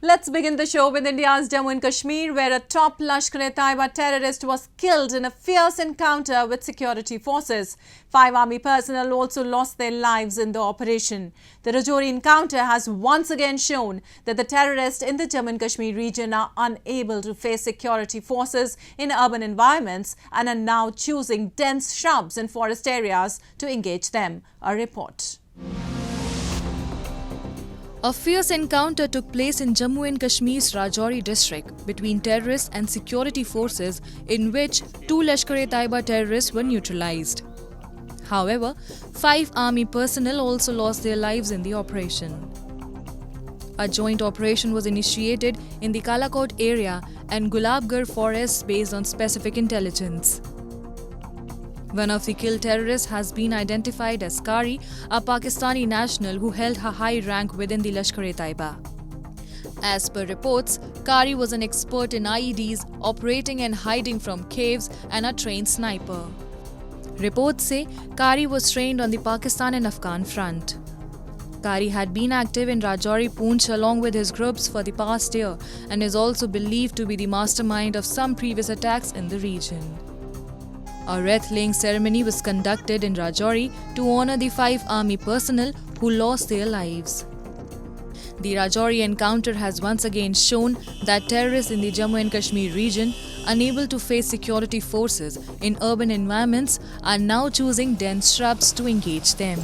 Let's begin the show with India's Jammu and Kashmir, where a top Lashkar-e-Taiba terrorist was killed in a fierce encounter with security forces. 5 army personnel also lost their lives in the operation. The Rajouri encounter has once again shown that the terrorists in the Jammu and Kashmir region are unable to face security forces in urban environments and are now choosing dense shrubs and forest areas to engage them. A report. A fierce encounter took place in Jammu and Kashmir's Rajouri district between terrorists and security forces, in which 2 Lashkar-e-Taiba terrorists were neutralized. However, 5 army personnel also lost their lives in the operation. A joint operation was initiated in the Kalakot area and Gulabgarh forests based on specific intelligence. One of the killed terrorists has been identified as Kari, a Pakistani national who held a high rank within the Lashkar-e-Taiba. As per reports, Kari was an expert in IEDs, operating and hiding from caves, and a trained sniper. Reports say Kari was trained on the Pakistan and Afghan front. Kari had been active in Rajouri, Poonch along with his groups for the past year and is also believed to be the mastermind of some previous attacks in the region. A wreath-laying ceremony was conducted in Rajouri to honor the 5 army personnel who lost their lives. The Rajouri encounter has once again shown that terrorists in the Jammu and Kashmir region, unable to face security forces in urban environments, are now choosing dense shrubs to engage them.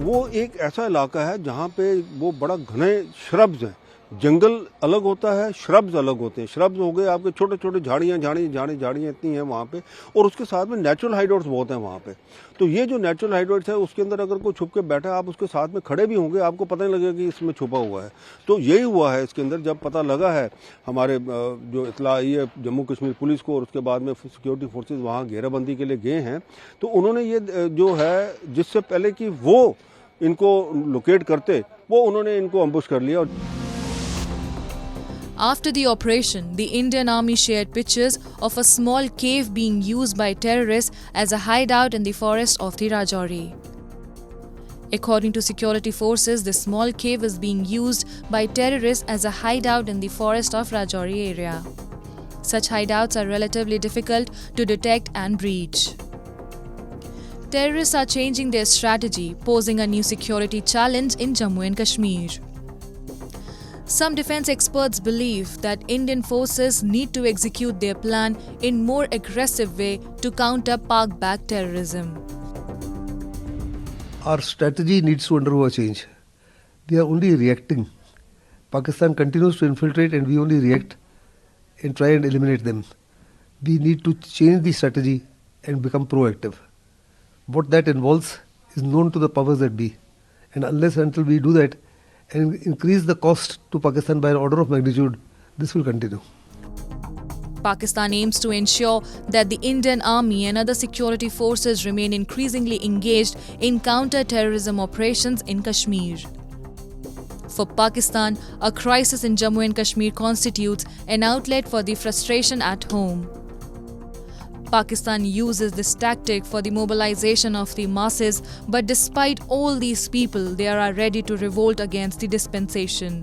वो एक ऐसा इलाका है जहाँ पे वो बड़ा घने श्रब्स हैं। जंगल अलग होता है, श्रब्स अलग होते हैं। श्रब्स हो गए आपके छोटे छोटे झाड़ियाँ इतनी हैं वहाँ पे, और उसके साथ में नेचुरल हाइडआउट्स बहुत हैं वहाँ पे। तो ये जो नेचुरल हाइडआउट्स है, उसके अंदर अगर कोई छुप के बैठा है, आप उसके साथ में खड़े भी होंगे, आपको पता नहीं लगेगा कि इसमें छुपा हुआ है। तो यही हुआ है इसके अंदर। जब पता लगा है, हमारे जो इतला आई है जम्मू कश्मीर पुलिस को, और उसके बाद में सिक्योरिटी फोर्सेज वहाँ घेराबंदी के लिए गए हैं, तो उन्होंने ये जो है, जिससे पहले कि वो इनको लोकेट करते, वो उन्होंने इनको अम्बुश कर लिया। After the operation, the Indian Army shared pictures of a small cave being used by terrorists as a hideout in the forest of the Rajouri. According to security forces, the small cave is being used by terrorists as a hideout in the forest of Rajouri area. Such hideouts are relatively difficult to detect and breach. Terrorists are changing their strategy, posing a new security challenge in Jammu and Kashmir. Some defense experts believe that Indian forces need to execute their plan in more aggressive way to counter Pak-backed terrorism. Our strategy needs to undergo a change. We are only reacting. Pakistan continues to infiltrate and we only react and try and eliminate them. We need to change the strategy and become proactive. What that involves is known to the powers that be. And unless until we do that, and increase the cost to Pakistan by an order of magnitude, this will continue. Pakistan aims to ensure that the Indian Army and other security forces remain increasingly engaged in counter-terrorism operations in Kashmir. For Pakistan, a crisis in Jammu and Kashmir constitutes an outlet for the frustration at home. Pakistan uses this tactic for the mobilization of the masses, but despite all these people, they are ready to revolt against the dispensation.